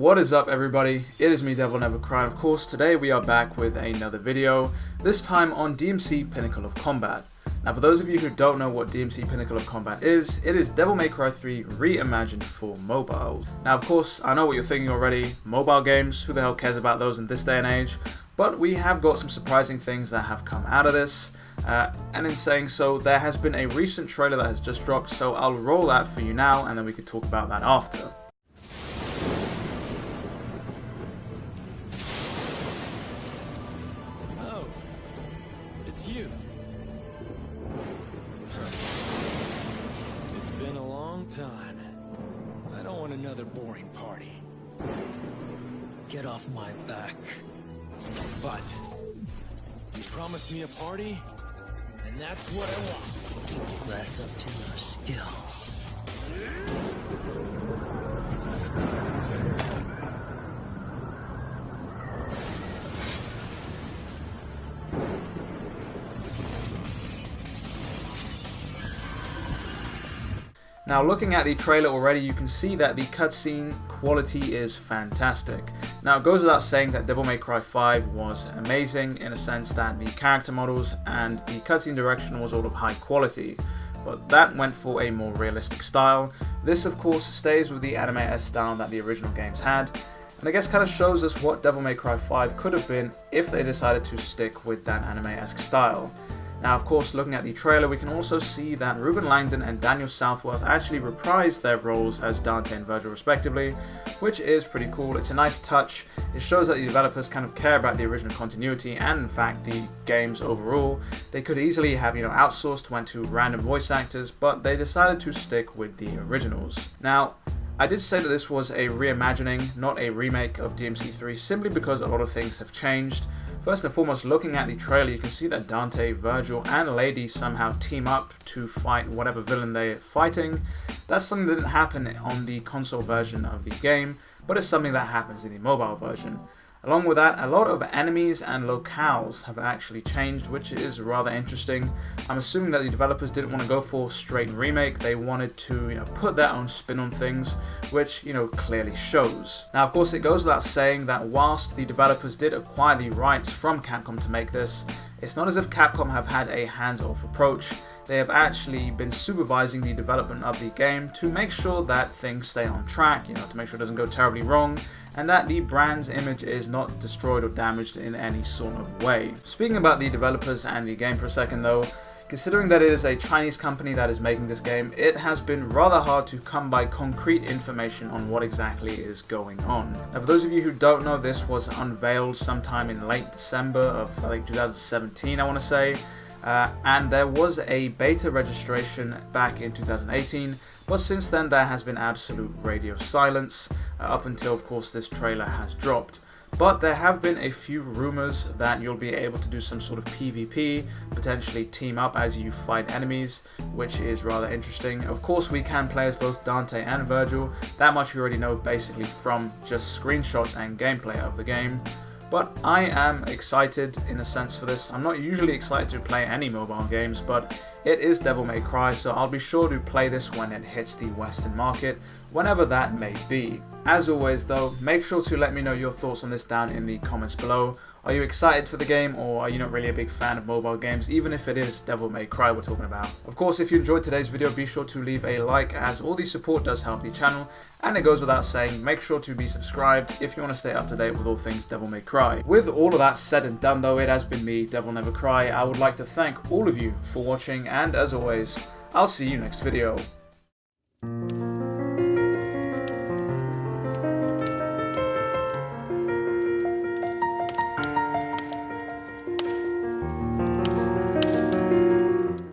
What is up everybody, it is me DevilNeverCry, and of course today we are back with another video, this time on DMC Pinnacle of Combat. Now for those of you who don't know what DMC Pinnacle of Combat is, it is DevilNeverCry 3 Reimagined for mobile. Now of course, I know what you're thinking already, mobile games, who the hell cares about those in this day and age? But we have got some surprising things that have come out of this, and in saying so, there has been a recent trailer that has just dropped, so I'll roll that for you now and then we can talk about that after. It's you. It's been a long time. I don't want another boring party. Get off my back. But you promised me a party, and that's what I want. That's up to your skills. Now looking at the trailer already, you can see that the cutscene quality is fantastic. Now it goes without saying that DevilNeverCry 5 was amazing in a sense that the character models and the cutscene direction was all of high quality, but that went for a more realistic style. This of course stays with the anime-esque style that the original games had, and I guess kind of shows us what DevilNeverCry 5 could have been if they decided to stick with that anime-esque style. Now of course, looking at the trailer, we can also see that Ruben Langdon and Daniel Southworth actually reprised their roles as Dante and Virgil respectively, which is pretty cool. It's a nice touch. It shows that the developers kind of care about the original continuity and in fact the games overall. They could easily have, outsourced, went to random voice actors, but they decided to stick with the originals. Now, I did say that this was a reimagining, not a remake of DMC3, simply because a lot of things have changed. First and foremost, looking at the trailer, you can see that Dante, Virgil, and Lady somehow team up to fight whatever villain they're fighting. That's something that didn't happen on the console version of the game, but it's something that happens in the mobile version. Along with that, a lot of enemies and locales have actually changed, which is rather interesting. I'm assuming that the developers didn't want to go for straight remake. They wanted to, put their own spin on things, which, clearly shows. Now, of course, it goes without saying that whilst the developers did acquire the rights from Capcom to make this, it's not as if Capcom have had a hands-off approach. They have actually been supervising the development of the game to make sure that things stay on track, to make sure it doesn't go terribly wrong, and that the brand's image is not destroyed or damaged in any sort of way. Speaking about the developers and the game for a second though, considering that it is a Chinese company that is making this game, it has been rather hard to come by concrete information on what exactly is going on. Now for those of you who don't know, this was unveiled sometime in late December of I think 2017 I want to say. And there was a beta registration back in 2018, but since then there has been absolute radio silence up until of course this trailer has dropped. But there have been a few rumors that you'll be able to do some sort of PvP, potentially team up as you fight enemies, which is rather interesting. Of course we can play as both Dante and Virgil, that much we already know basically from just screenshots and gameplay of the game. But I am excited in a sense for this. I'm not usually excited to play any mobile games, but it is DevilNeverCry, so I'll be sure to play this when it hits the Western market, whenever that may be. As always though, make sure to let me know your thoughts on this down in the comments below. Are you excited for the game, or are you not really a big fan of mobile games, even if it is DevilNeverCry we're talking about? Of course, if you enjoyed today's video, be sure to leave a like, as all the support does help the channel, and it goes without saying, make sure to be subscribed if you want to stay up to date with all things DevilNeverCry. With all of that said and done though, it has been me, DevilNeverCry. I would like to thank all of you for watching, and as always, I'll see you next video.